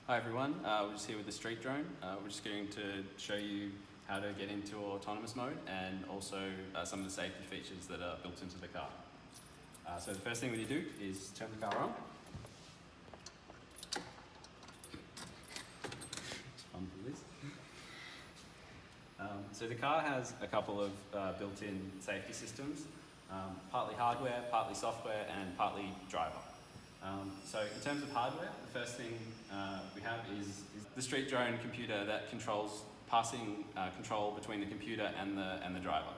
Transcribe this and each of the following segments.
Hi everyone, we're just here with the StreetDrone. We're just going to show you how to get into autonomous mode and also some of the safety features that are built into the car. So the first thing we need to do is turn the car on. It's fun for this. So the car has a couple of built-in safety systems, partly hardware, partly software and partly driver. So in terms of hardware, the first thing we have is the StreetDrone computer that controls passing control between the computer and the driver.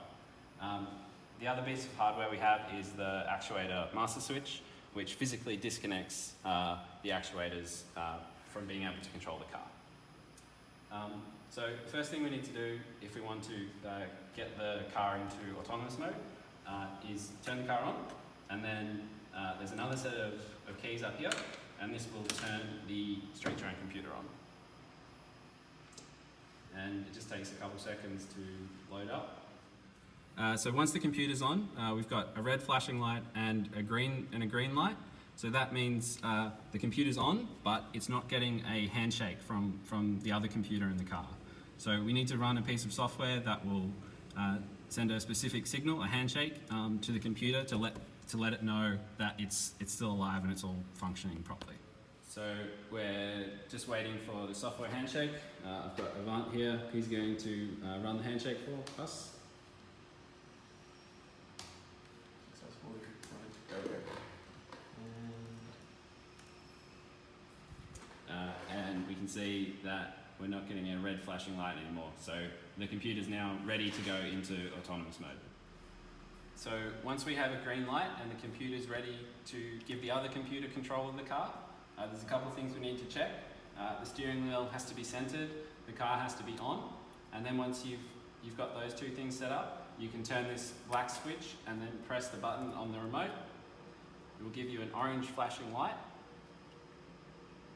The other piece of hardware we have is the actuator master switch, which physically disconnects the actuators from being able to control the car. So the first thing we need to do if we want to get the car into autonomous mode is turn the car on, and then there's another set of keys up here, and this will turn the StreetDrone computer on. And it just takes a couple seconds to load up. So once the computer's on, we've got a red flashing light and a green light. So that means the computer's on, but it's not getting a handshake from the other computer in the car. So we need to run a piece of software that will send a specific signal, a handshake, to the computer to let it know that it's still alive and it's all functioning properly. So we're just waiting for the software handshake. I've got Avant here. He's going to run the handshake for us. And we can see that we're not getting a red flashing light anymore. So the computer's now ready to go into autonomous mode. So once we have a green light and the computer's ready to give the other computer control of the car, there's a couple of things we need to check. The steering wheel has to be centered, the car has to be on, and then once you've got those two things set up, you can turn this black switch and then press the button on the remote. It will give you an orange flashing light,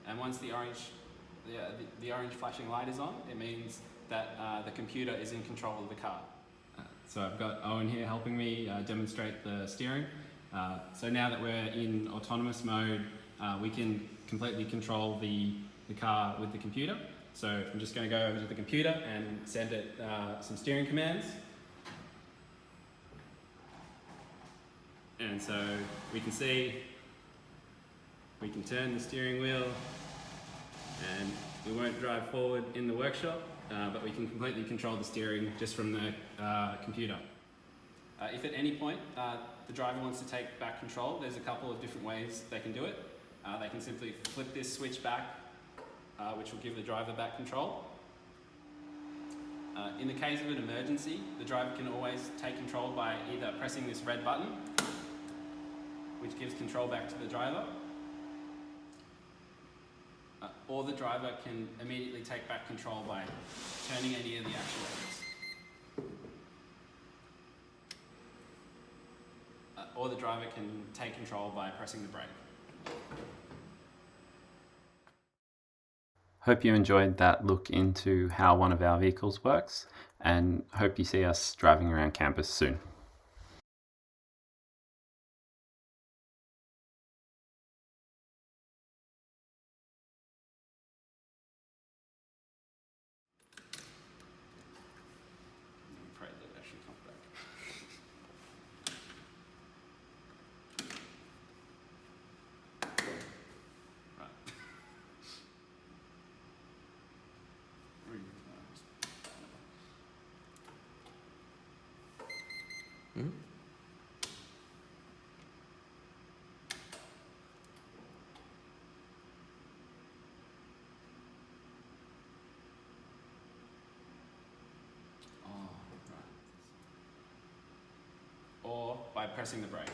and once the orange flashing light is on, it means that the computer is in control of the car. So I've got Owen here helping me demonstrate the steering. So now that we're in autonomous mode, we can completely control the car with the computer. So I'm just going to go over to the computer and send it some steering commands. And so we can see we can turn the steering wheel, and we won't drive forward in the workshop, but we can completely control the steering just from the computer. If at any point the driver wants to take back control, there's a couple of different ways they can do it. They can simply flip this switch back, which will give the driver back control. In the case of an emergency, the driver can always take control by either pressing this red button, which gives control back to the driver, or the driver can immediately take back control by turning any of the actuators. Or the driver can take control by pressing the brake. Hope you enjoyed that look into how one of our vehicles works, and hope you see us driving around campus soon. Pray that it actually comes back. Right. Mm-hmm. Or by pressing the brake.